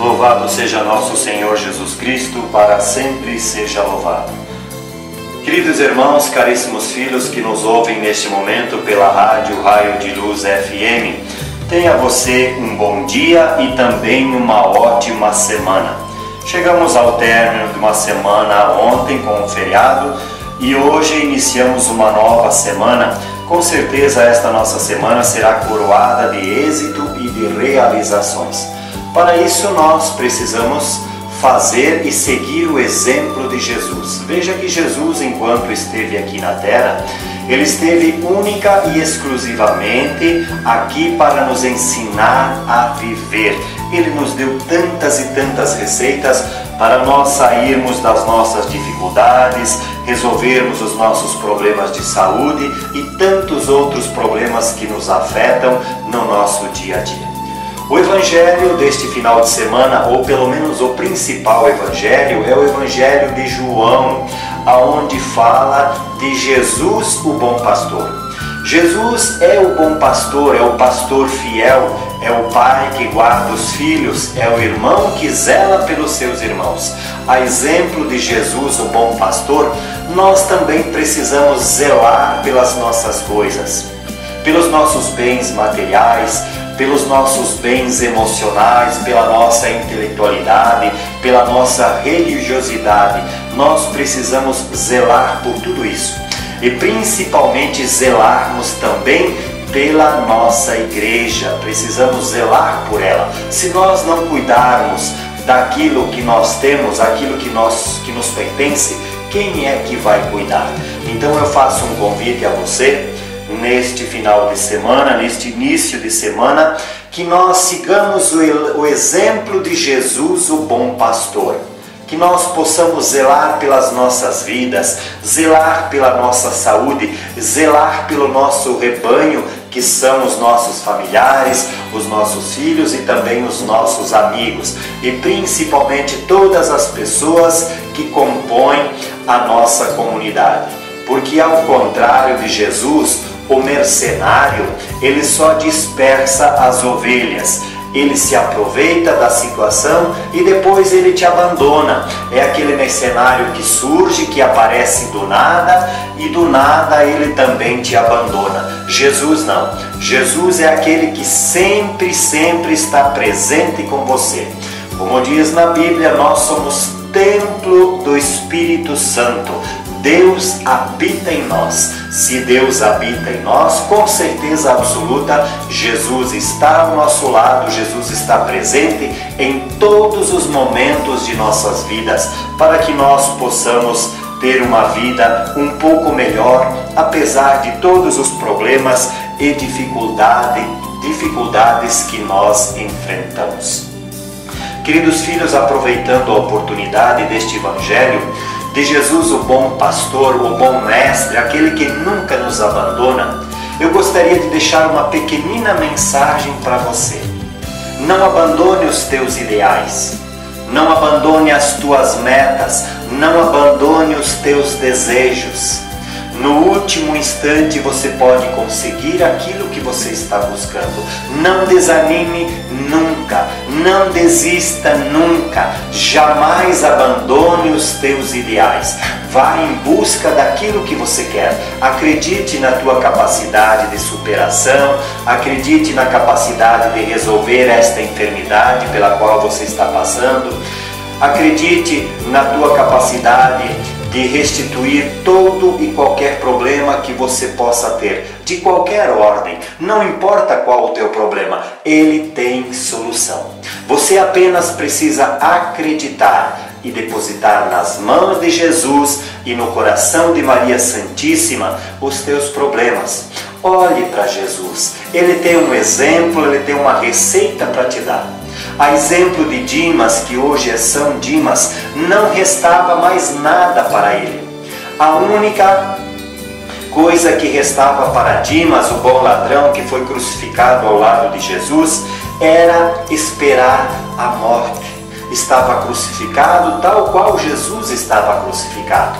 Louvado seja nosso Senhor Jesus Cristo, para sempre seja louvado. Queridos irmãos, caríssimos filhos que nos ouvem neste momento pela rádio Raio de Luz FM, tenha você um bom dia e também uma ótima semana. Chegamos ao término de uma semana ontem com o feriado e hoje iniciamos uma nova semana. Com certeza esta nossa semana será coroada de êxito e de realizações. Para isso nós precisamos fazer e seguir o exemplo de Jesus. Veja que Jesus, enquanto esteve aqui na terra, ele esteve única e exclusivamente aqui para nos ensinar a viver. Ele nos deu tantas e tantas receitas para nós sairmos das nossas dificuldades, resolvermos os nossos problemas de saúde e tantos outros problemas que nos afetam no nosso dia a dia. O evangelho deste final de semana, ou pelo menos o principal evangelho, é o evangelho de João, aonde fala de Jesus, o bom pastor. Jesus é o bom pastor, é o pastor fiel, é o pai que guarda os filhos, é o irmão que zela pelos seus irmãos. A exemplo de Jesus, o bom pastor, nós também precisamos zelar pelas nossas coisas, pelos nossos bens materiais, pelos nossos bens emocionais, pela nossa intelectualidade, pela nossa religiosidade. Nós precisamos zelar por tudo isso e principalmente zelarmos também pela nossa igreja. Precisamos zelar por ela. Se nós não cuidarmos daquilo que nós temos, aquilo que nos pertence, quem é que vai cuidar? Então eu faço um convite a você neste final de semana, neste início de semana, que nós sigamos o exemplo de Jesus, o bom pastor. Que nós possamos zelar pelas nossas vidas, zelar pela nossa saúde, zelar pelo nosso rebanho, que são os nossos familiares, os nossos filhos e também os nossos amigos. E principalmente todas as pessoas que compõem a nossa comunidade. Porque ao contrário de Jesus, o mercenário, ele só dispersa as ovelhas. Ele se aproveita da situação e depois ele te abandona. É aquele mercenário que surge, que aparece do nada e do nada ele também te abandona. Jesus não. Jesus é aquele que sempre está presente com você. Como diz na Bíblia, nós somos templo do Espírito Santo. Deus habita em nós. Se Deus habita em nós, com certeza absoluta, Jesus está ao nosso lado, Jesus está presente em todos os momentos de nossas vidas, para que nós possamos ter uma vida um pouco melhor, apesar de todos os problemas e dificuldades que nós enfrentamos. Queridos filhos, aproveitando a oportunidade deste evangelho, de Jesus, o bom pastor, o bom mestre, aquele que nunca nos abandona, eu gostaria de deixar uma pequenina mensagem para você. Não abandone os teus ideais, não abandone as tuas metas, não abandone os teus desejos. No último instante você pode conseguir aquilo que você está buscando. Não desanime nunca, não desista nunca, jamais abandone os teus ideais. Vá em busca daquilo que você quer. Acredite na tua capacidade de superação, acredite na capacidade de resolver esta enfermidade pela qual você está passando. Acredite na tua capacidade de restituir todo e qualquer problema que você possa ter, de qualquer ordem, não importa qual o teu problema, ele tem solução. Você apenas precisa acreditar e depositar nas mãos de Jesus e no coração de Maria Santíssima os teus problemas. Olhe para Jesus, ele tem um exemplo, ele tem uma receita para te dar. A exemplo de Dimas, que hoje é São Dimas, não restava mais nada para ele. A única coisa que restava para Dimas, o bom ladrão que foi crucificado ao lado de Jesus, era esperar a morte. Estava crucificado tal qual Jesus estava crucificado.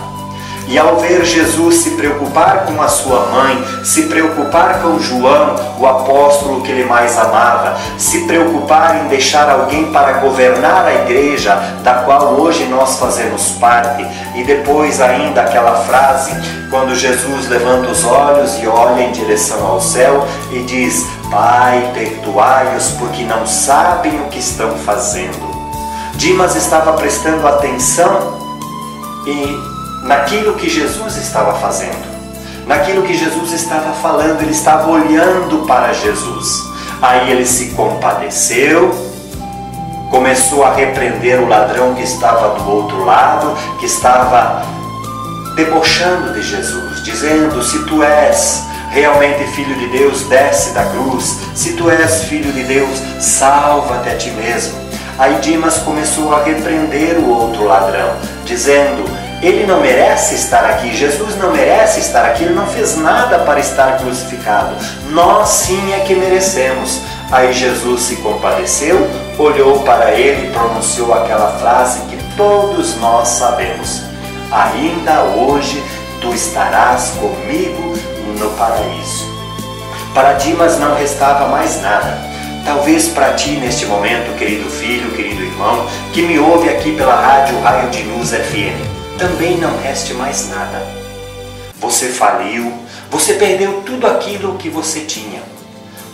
E ao ver Jesus se preocupar com a sua mãe, se preocupar com João, o apóstolo que ele mais amava, se preocupar em deixar alguém para governar a igreja, da qual hoje nós fazemos parte, e depois ainda aquela frase, quando Jesus levanta os olhos e olha em direção ao céu e diz: Pai, perdoai-os porque não sabem o que estão fazendo. Dimas estava prestando atenção naquilo que Jesus estava fazendo, naquilo que Jesus estava falando, ele estava olhando para Jesus. Aí ele se compadeceu, começou a repreender o ladrão que estava do outro lado, que estava debochando de Jesus, dizendo: se tu és realmente filho de Deus, desce da cruz. Se tu és filho de Deus, salva-te a ti mesmo. Aí Dimas começou a repreender o outro ladrão, dizendo: ele não merece estar aqui, Jesus não merece estar aqui, ele não fez nada para estar crucificado. Nós sim é que merecemos. Aí Jesus se compadeceu, olhou para ele e pronunciou aquela frase que todos nós sabemos: ainda hoje tu estarás comigo no paraíso. Para Dimas não restava mais nada. Talvez para ti neste momento, querido filho, querido irmão, que me ouve aqui pela rádio Raio de Luz FM, também não reste mais nada. Você faliu, você perdeu tudo aquilo que você tinha.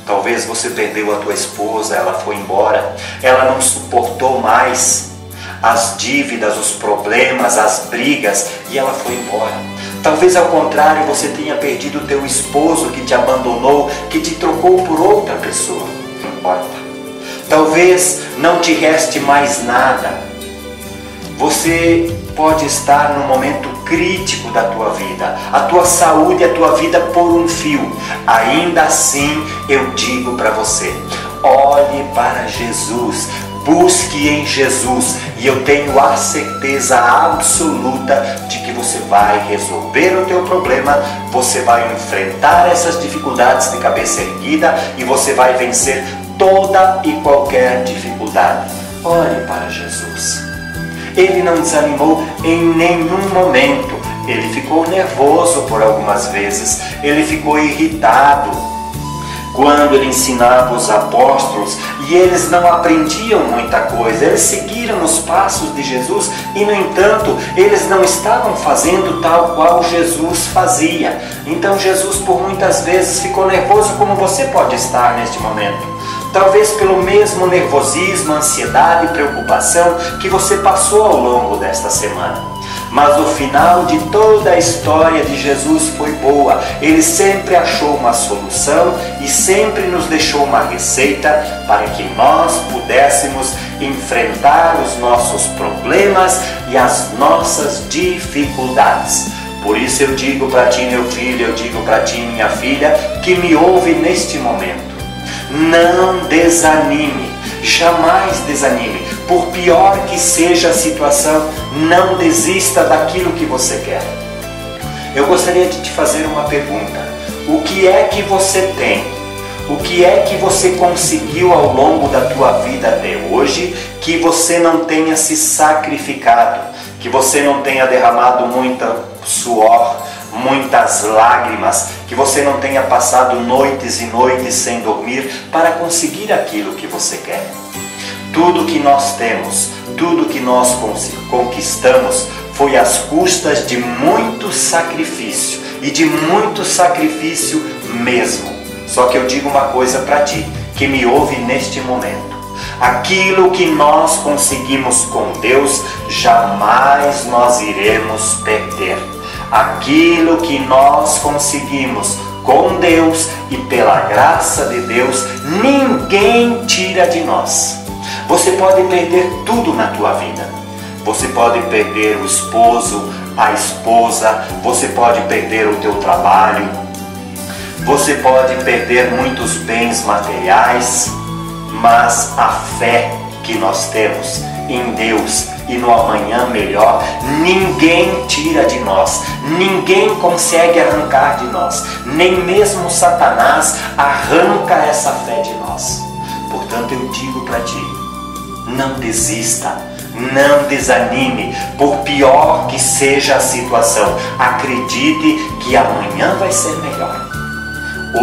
Talvez você perdeu a tua esposa, ela foi embora, ela não suportou mais as dívidas, os problemas, as brigas, e ela foi embora. Talvez ao contrário, você tenha perdido o teu esposo que te abandonou, que te trocou por outra pessoa. Não importa. Talvez não te reste mais nada. Você pode estar num momento crítico da tua vida, a tua saúde, a tua vida por um fio. Ainda assim, eu digo para você: olhe para Jesus, busque em Jesus, e eu tenho a certeza absoluta de que você vai resolver o teu problema, você vai enfrentar essas dificuldades de cabeça erguida e você vai vencer toda e qualquer dificuldade. Olhe para Jesus. Ele não desanimou em nenhum momento. Ele ficou nervoso por algumas vezes. Ele ficou irritado quando ele ensinava os apóstolos e eles não aprendiam muita coisa. Eles seguiram os passos de Jesus e, no entanto, eles não estavam fazendo tal qual Jesus fazia. Então Jesus por muitas vezes ficou nervoso, como você pode estar neste momento. Talvez pelo mesmo nervosismo, ansiedade e preocupação que você passou ao longo desta semana. Mas o final de toda a história de Jesus foi boa. Ele sempre achou uma solução e sempre nos deixou uma receita para que nós pudéssemos enfrentar os nossos problemas e as nossas dificuldades. Por isso eu digo para ti, meu filho, eu digo para ti, minha filha, que me ouve neste momento: não desanime, jamais desanime. Por pior que seja a situação, não desista daquilo que você quer. Eu gostaria de te fazer uma pergunta: o que é que você tem? O que é que você conseguiu ao longo da tua vida até hoje que você não tenha se sacrificado, que você não tenha derramado muito suor, muitas lágrimas, que você não tenha passado noites e noites sem dormir para conseguir aquilo que você quer? Tudo que nós temos, tudo que nós conquistamos foi às custas de muito sacrifício, e de muito sacrifício mesmo. Só que eu digo uma coisa para ti, que me ouve neste momento: aquilo que nós conseguimos com Deus, jamais nós iremos perder. Aquilo que nós conseguimos com Deus e pela graça de Deus, ninguém tira de nós. Você pode perder tudo na tua vida. Você pode perder o esposo, a esposa, você pode perder o teu trabalho, você pode perder muitos bens materiais, mas a fé que nós temos em Deus e no amanhã melhor, ninguém tira de nós, ninguém consegue arrancar de nós, nem mesmo Satanás arranca essa fé de nós. Portanto, eu digo para ti: não desista, Não desanime, por pior que seja a situação. Acredite que amanhã vai ser melhor.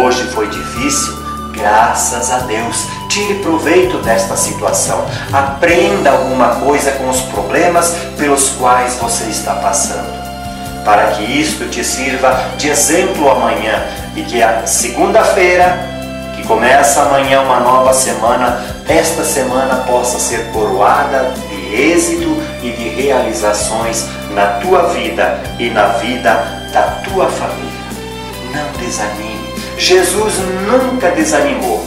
Hoje foi difícil, graças a Deus. Tire proveito desta situação. Aprenda alguma coisa com os problemas pelos quais você está passando, para que isto te sirva de exemplo amanhã e que a segunda-feira, que começa amanhã uma nova semana, esta semana possa ser coroada de êxito e de realizações na tua vida e na vida da tua família. Não desanime. Jesus nunca desanimou.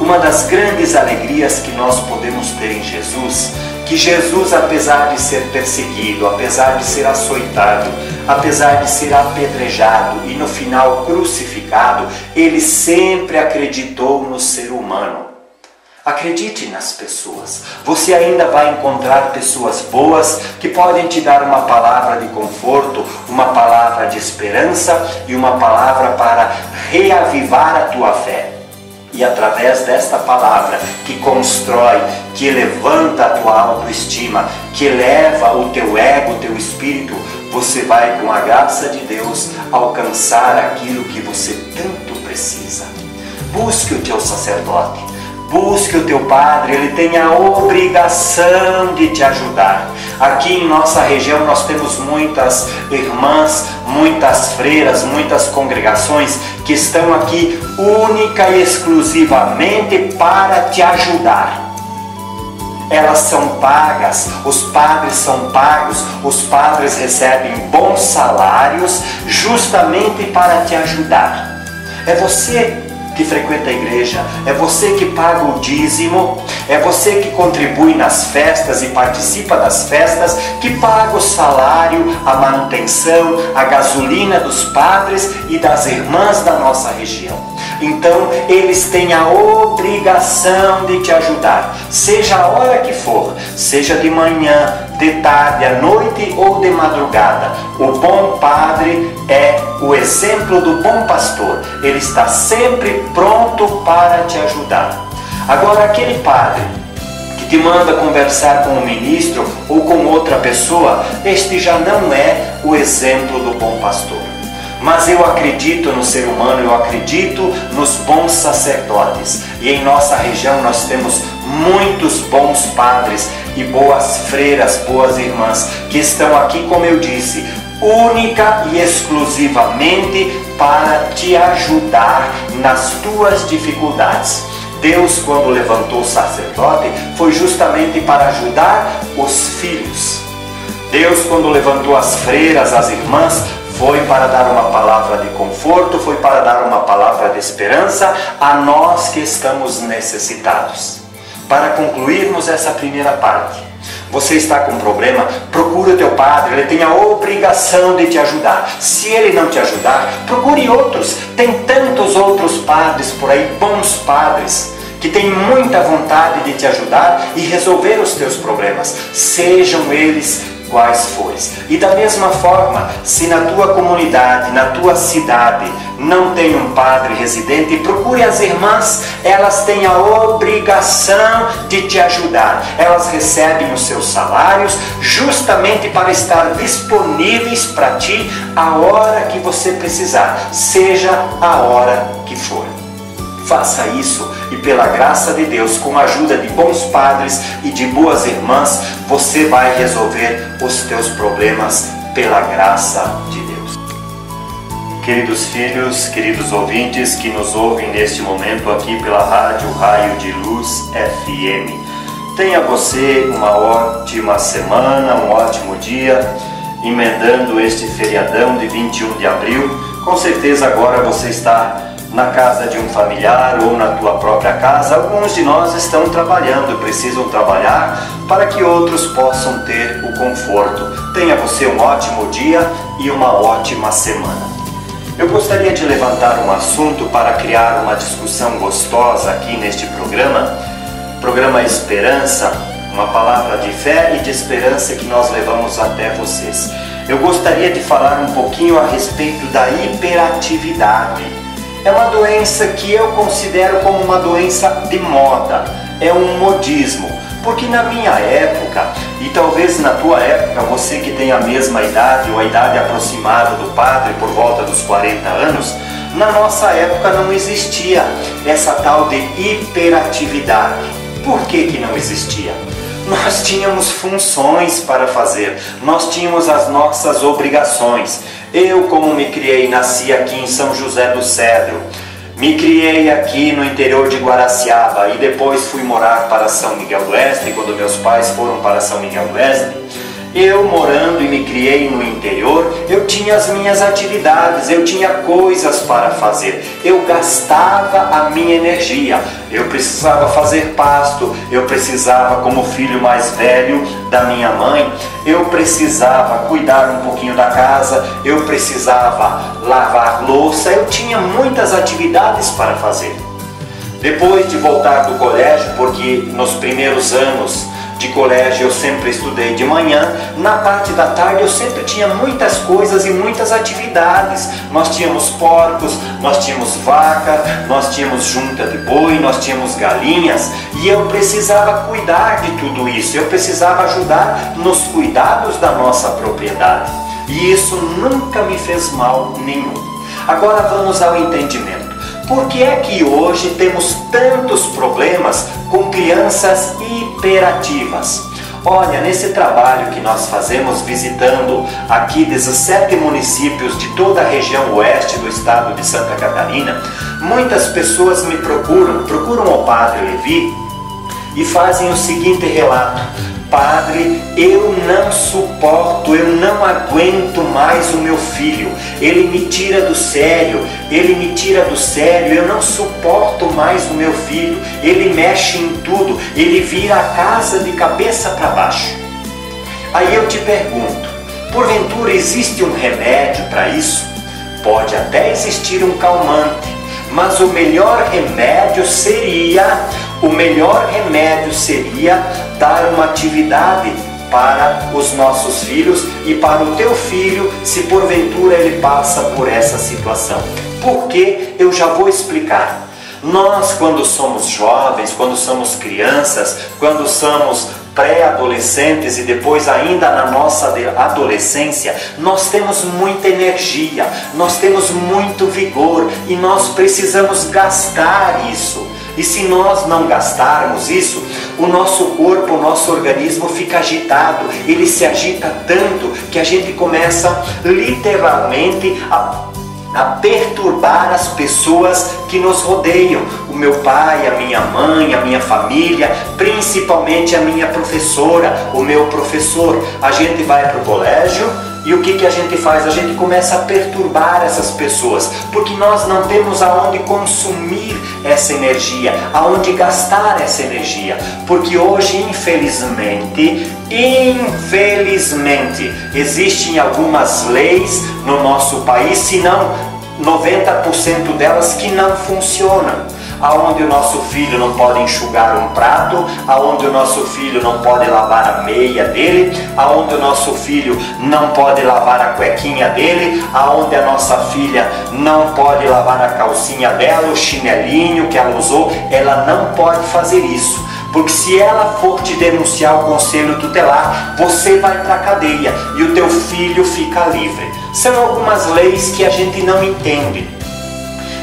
Uma das grandes alegrias que nós podemos ter em Jesus, que Jesus, apesar de ser perseguido, apesar de ser açoitado, apesar de ser apedrejado e no final crucificado, ele sempre acreditou no ser humano. Acredite nas pessoas. Você ainda vai encontrar pessoas boas que podem te dar uma palavra de conforto, uma palavra de esperança e uma palavra para reavivar a tua fé. E através desta palavra que constrói, que levanta a tua autoestima, que eleva o teu ego, o teu espírito, você vai, com a graça de Deus, alcançar aquilo que você tanto precisa. Busque o teu sacerdote. Busque o teu padre, ele tem a obrigação de te ajudar. Aqui em nossa região nós temos muitas irmãs, muitas freiras, muitas congregações que estão aqui única e exclusivamente para te ajudar. Elas são pagas, os padres são pagos, os padres recebem bons salários justamente para te ajudar. É você que frequenta a igreja, é você que paga o dízimo, é você que contribui nas festas e participa das festas, que paga o salário, a manutenção, a gasolina dos padres e das irmãs da nossa região. Então, eles têm a obrigação de te ajudar, seja a hora que for, seja de manhã, de tarde, à noite ou de madrugada. O bom padre é o exemplo do bom pastor. Ele está sempre pronto para te ajudar. Agora, aquele padre que te manda conversar com o ministro ou com outra pessoa, este já não é o exemplo do bom pastor. Mas eu acredito no ser humano, eu acredito nos bons sacerdotes. E em nossa região nós temos muitos bons padres e boas freiras, boas irmãs, que estão aqui, como eu disse, única e exclusivamente para te ajudar nas tuas dificuldades. Deus, quando levantou o sacerdote, foi justamente para ajudar os filhos. Deus, quando levantou as freiras, as irmãs, foi para dar uma palavra de conforto, foi para dar uma palavra de esperança a nós que estamos necessitados. Para concluirmos essa primeira parte, você está com um problema, procure o teu padre, ele tem a obrigação de te ajudar. Se ele não te ajudar, procure outros. Tem tantos outros padres por aí, bons padres, que têm muita vontade de te ajudar e resolver os teus problemas, sejam eles quais fores. E da mesma forma, se na tua comunidade, na tua cidade, não tem um padre residente, procure as irmãs, elas têm a obrigação de te ajudar. Elas recebem os seus salários justamente para estar disponíveis para ti a hora que você precisar, seja a hora que for. Faça isso e pela graça de Deus, com a ajuda de bons padres e de boas irmãs, você vai resolver os teus problemas pela graça de Deus. Queridos filhos, queridos ouvintes que nos ouvem neste momento aqui pela Rádio Raio de Luz FM, tenha você uma ótima semana, um ótimo dia, emendando este feriadão de 21 de abril. Com certeza agora você está na casa de um familiar ou na tua própria casa. Alguns de nós estão trabalhando, precisam trabalhar para que outros possam ter o conforto. Tenha você um ótimo dia e uma ótima semana. Eu gostaria de levantar um assunto para criar uma discussão gostosa aqui neste programa Esperança, uma palavra de fé e de esperança que nós levamos até vocês. Eu gostaria de falar um pouquinho a respeito da hiperatividade. É uma doença que eu considero como uma doença de moda, é um modismo. Porque na minha época, e talvez na tua época, você que tem a mesma idade ou a idade aproximada do padre, por volta dos 40 anos, na nossa época não existia essa tal de hiperatividade. Por que não existia? Nós tínhamos funções para fazer, nós tínhamos as nossas obrigações. Eu, como me criei, nasci aqui em São José do Cedro, me criei aqui no interior de Guaraciaba e depois fui morar para São Miguel do Oeste, quando meus pais foram para São Miguel do Oeste. Eu morando e me criei no interior, eu tinha as minhas atividades, eu tinha coisas para fazer, eu gastava a minha energia, eu precisava fazer pasto, eu precisava, como filho mais velho da minha mãe, eu precisava cuidar um pouquinho da casa, eu precisava lavar louça, eu tinha muitas atividades para fazer. Depois de voltar do colégio, porque nos primeiros anos de colégio eu sempre estudei de manhã, na parte da tarde eu sempre tinha muitas coisas e muitas atividades. Nós tínhamos porcos, nós tínhamos vaca, nós tínhamos junta de boi, nós tínhamos galinhas e eu precisava cuidar de tudo isso, eu precisava ajudar nos cuidados da nossa propriedade e isso nunca me fez mal nenhum. Agora vamos ao entendimento. Por que é que hoje temos tantos problemas com crianças hiperativas? Olha, nesse trabalho que nós fazemos visitando aqui 17 municípios de toda a região oeste do estado de Santa Catarina, muitas pessoas me procuram o Padre Levi e fazem o seguinte relato: Padre, eu não suporto, eu não aguento mais o meu filho, ele me tira do sério, eu não suporto mais o meu filho, ele mexe em tudo, ele vira a casa de cabeça para baixo. Aí eu te pergunto, porventura existe um remédio para isso? Pode até existir um calmante, mas o melhor remédio seria dar uma atividade para os nossos filhos e para o teu filho, se porventura ele passa por essa situação. Porque eu já vou explicar. Nós, quando somos jovens, quando somos crianças, quando somos pré-adolescentes e depois ainda na nossa adolescência, nós temos muita energia, nós temos muito vigor e nós precisamos gastar isso. E se nós não gastarmos isso, o nosso corpo, o nosso organismo fica agitado, ele se agita tanto que a gente começa literalmente a perturbar as pessoas que nos rodeiam, o meu pai, a minha mãe, a minha família, principalmente a minha professora, o meu professor. A gente vai para o colégio e o que a gente faz? A gente começa a perturbar essas pessoas, porque nós não temos aonde consumir essa energia, aonde gastar essa energia, porque hoje, infelizmente, existem algumas leis no nosso país, se não 90% delas que não funcionam. Aonde o nosso filho não pode enxugar um prato, aonde o nosso filho não pode lavar a meia dele, aonde o nosso filho não pode lavar a cuequinha dele, aonde a nossa filha não pode lavar a calcinha dela, o chinelinho que ela usou, ela não pode fazer isso. Porque se ela for te denunciar ao conselho tutelar, você vai para a cadeia e o teu filho fica livre. São algumas leis que a gente não entende.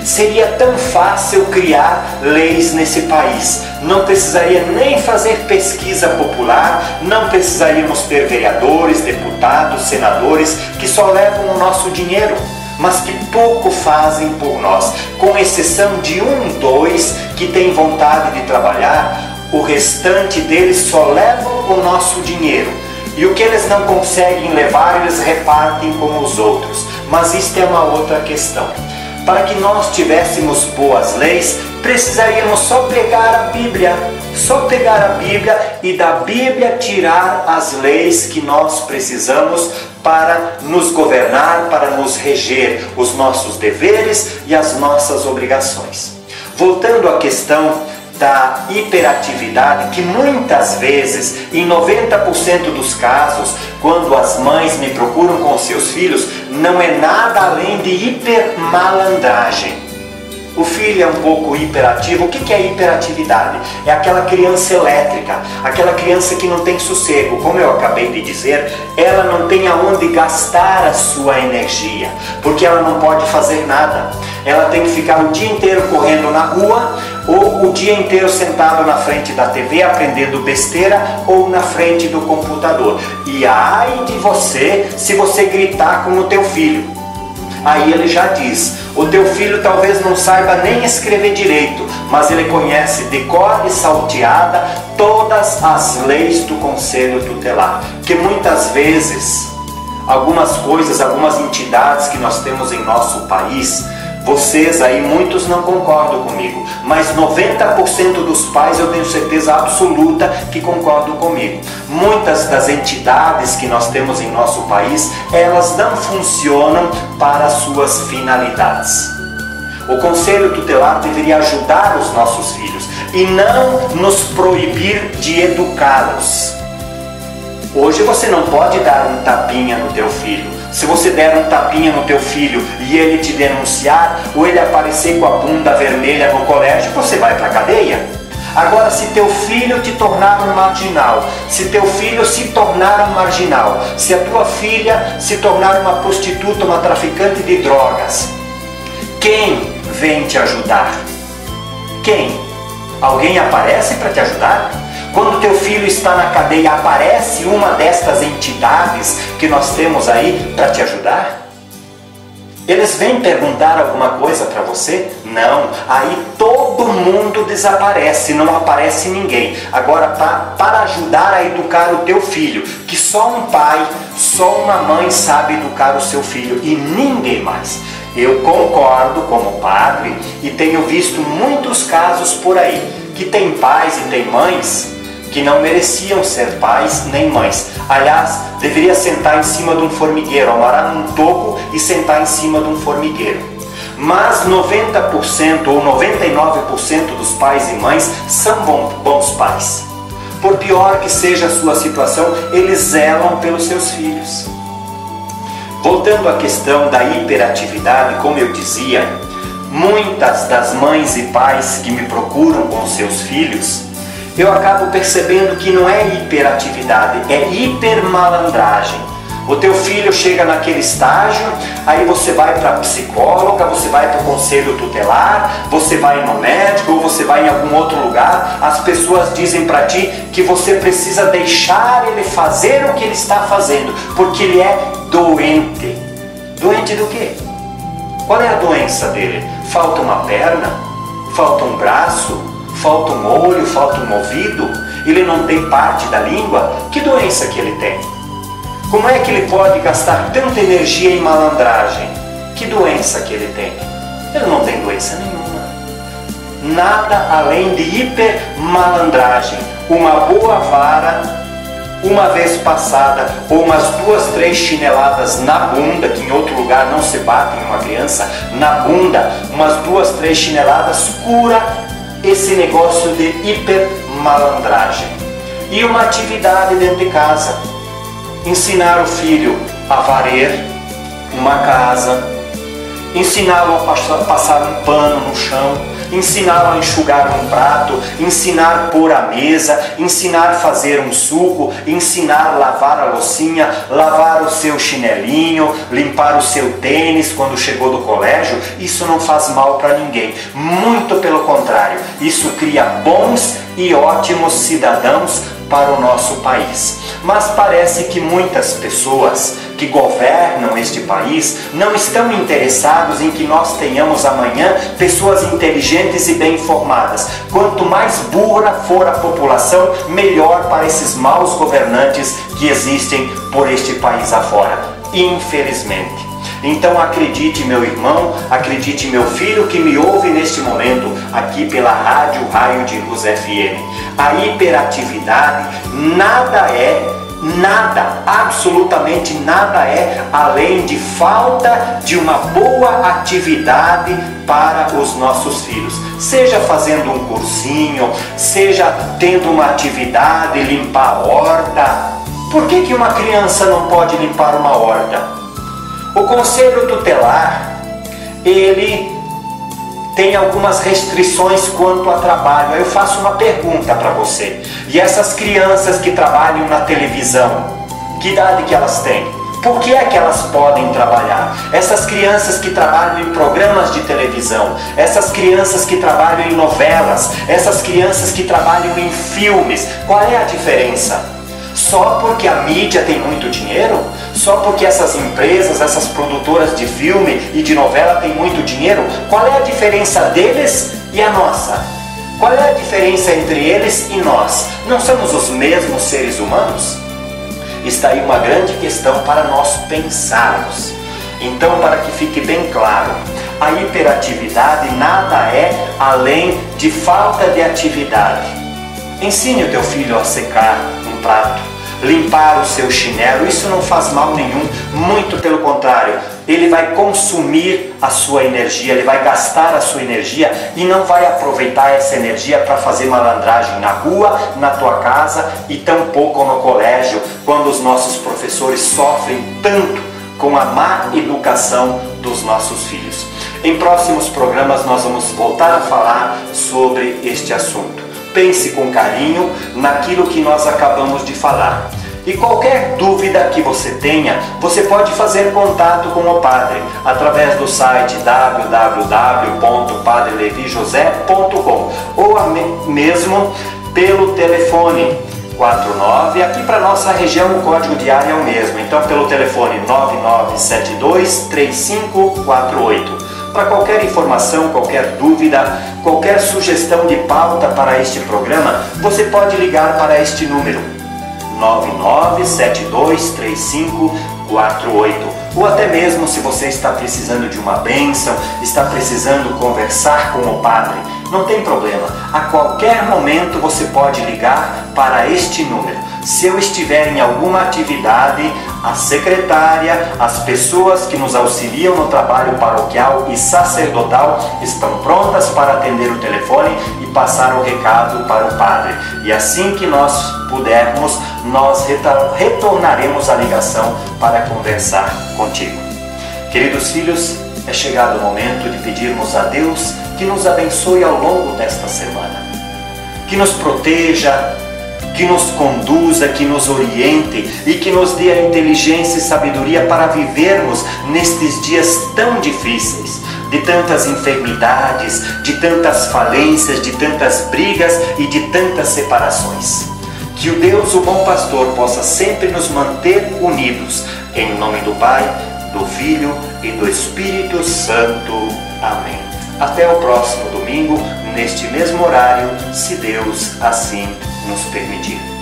Seria tão fácil criar leis nesse país. Não precisaria nem fazer pesquisa popular, não precisaríamos ter vereadores, deputados, senadores que só levam o nosso dinheiro, mas que pouco fazem por nós. Com exceção de 1, 2 que têm vontade de trabalhar, o restante deles só levam o nosso dinheiro. E o que eles não conseguem levar, eles repartem com os outros. Mas isto é uma outra questão. Para que nós tivéssemos boas leis, precisaríamos só pegar a Bíblia e da Bíblia tirar as leis que nós precisamos para nos governar, para nos reger os nossos deveres e as nossas obrigações. Voltando à questão da hiperatividade, que muitas vezes, em 90% dos casos, quando as mães me procuram com seus filhos, não é nada além de hipermalandragem. O filho é um pouco hiperativo. O que é hiperatividade? É aquela criança elétrica, aquela criança que não tem sossego. Como eu acabei de dizer, ela não tem aonde gastar a sua energia, porque ela não pode fazer nada. Ela tem que ficar o dia inteiro correndo na rua, ou o dia inteiro sentado na frente da TV aprendendo besteira, ou na frente do computador. E ai de você se você gritar com o teu filho. Aí ele já diz: o teu filho talvez não saiba nem escrever direito, mas ele conhece de cor e salteada todas as leis do Conselho Tutelar. Que muitas vezes, algumas coisas, algumas entidades que nós temos em nosso país, vocês aí, muitos não concordam comigo, mas 90% dos pais eu tenho certeza absoluta que concordam comigo. Muitas das entidades que nós temos em nosso país, elas não funcionam para as suas finalidades. O Conselho Tutelar deveria ajudar os nossos filhos e não nos proibir de educá-los. Hoje você não pode dar um tapinha no teu filho. Se você der um tapinha no teu filho e ele te denunciar, ou ele aparecer com a bunda vermelha no colégio, você vai para a cadeia. Agora, se teu filho te tornar um marginal, se teu filho se tornar um marginal, se a tua filha se tornar uma prostituta, uma traficante de drogas, quem vem te ajudar? Quem? Alguém aparece para te ajudar? Quando teu filho está na cadeia, aparece uma destas entidades que nós temos aí para te ajudar? Eles vêm perguntar alguma coisa para você? Não. Aí todo mundo desaparece, não aparece ninguém. Agora, para ajudar a educar o teu filho, que só um pai, só uma mãe sabe educar o seu filho e ninguém mais. Eu concordo como padre e tenho visto muitos casos por aí, que tem pais e tem mães que não mereciam ser pais nem mães. Aliás, deveria sentar em cima de um formigueiro, amarrar num toco e sentar em cima de um formigueiro. Mas 90% ou 99% dos pais e mães são bons pais. Por pior que seja a sua situação, eles zelam pelos seus filhos. Voltando à questão da hiperatividade, como eu dizia, muitas das mães e pais que me procuram com seus filhos, eu acabo percebendo que não é hiperatividade, é hipermalandragem. O teu filho chega naquele estágio, aí você vai para a psicóloga, você vai para o conselho tutelar, você vai no médico ou você vai em algum outro lugar, as pessoas dizem para ti que você precisa deixar ele fazer o que ele está fazendo, porque ele é doente. Doente do quê? Qual é a doença dele? Falta uma perna? Falta um braço? Falta um olho, falta um ouvido, ele não tem parte da língua, que doença que ele tem? Como é que ele pode gastar tanta energia em malandragem? Que doença que ele tem? Ele não tem doença nenhuma. Nada além de hipermalandragem. Uma boa vara, uma vez passada, ou umas 2, 3 chineladas na bunda, que em outro lugar não se bate em uma criança, na bunda, umas 2, 3 chineladas, cura esse negócio de hipermalandragem. E uma atividade dentro de casa. Ensinar o filho a varrer uma casa, ensiná-lo a passar um pano no chão, ensiná-lo a enxugar um prato, ensinar a pôr a mesa, ensinar a fazer um suco, ensinar a lavar a loucinha, lavar o seu chinelinho, limpar o seu tênis quando chegou do colégio. Isso não faz mal para ninguém, muito pelo contrário, isso cria bons e ótimos cidadãos para o nosso país. Mas parece que muitas pessoas que governam este país não estão interessados em que nós tenhamos amanhã pessoas inteligentes e bem informadas. Quanto mais burra for a população, melhor para esses maus governantes que existem por este país afora, infelizmente. Então acredite, meu irmão, acredite, meu filho que me ouve neste momento aqui pela Rádio Raio de Luz FM. A hiperatividade nada, absolutamente nada é além de falta de uma boa atividade para os nossos filhos. Seja fazendo um cursinho, seja tendo uma atividade, limpar a horta. Por que uma criança não pode limpar uma horta? O Conselho Tutelar, ele tem algumas restrições quanto a trabalho. Eu faço uma pergunta para você. E essas crianças que trabalham na televisão, que idade que elas têm? Por que é que elas podem trabalhar? Essas crianças que trabalham em programas de televisão, essas crianças que trabalham em novelas, essas crianças que trabalham em filmes, qual é a diferença? Só porque a mídia tem muito dinheiro? Só porque essas empresas, essas produtoras de filme e de novela têm muito dinheiro? Qual é a diferença deles e a nossa? Qual é a diferença entre eles e nós? Não somos os mesmos seres humanos? Está aí uma grande questão para nós pensarmos. Então, para que fique bem claro, a hiperatividade nada é além de falta de atividade. Ensine o teu filho a secar um prato, limpar o seu chinelo, isso não faz mal nenhum, muito pelo contrário, ele vai consumir a sua energia, ele vai gastar a sua energia e não vai aproveitar essa energia para fazer malandragem na rua, na tua casa e tampouco no colégio, quando os nossos professores sofrem tanto com a má educação dos nossos filhos. Em próximos programas nós vamos voltar a falar sobre este assunto. Pense com carinho naquilo que nós acabamos de falar. E qualquer dúvida que você tenha, você pode fazer contato com o Padre através do site www.padrelevijosé.com ou mesmo pelo telefone 49, aqui para nossa região o código de área é o mesmo, então pelo telefone 99723548. Para qualquer informação, qualquer dúvida, qualquer sugestão de pauta para este programa, você pode ligar para este número 99723548. Ou até mesmo se você está precisando de uma bênção, está precisando conversar com o Padre, não tem problema. A qualquer momento você pode ligar para este número. Se eu estiver em alguma atividade, a secretária, as pessoas que nos auxiliam no trabalho paroquial e sacerdotal estão prontas para atender o telefone e passar o recado para o Padre. E assim que nós pudermos, nós retornaremos a ligação para conversar contigo. Queridos filhos, é chegado o momento de pedirmos a Deus que nos abençoe ao longo desta semana, que nos proteja, que nos conduza, que nos oriente e que nos dê a inteligência e sabedoria para vivermos nestes dias tão difíceis, de tantas enfermidades, de tantas falências, de tantas brigas e de tantas separações. Que o Deus, o bom pastor, possa sempre nos manter unidos. Em nome do Pai, do Filho e do Espírito Santo. Amém. Até o próximo domingo, neste mesmo horário, se Deus assim nos permitir.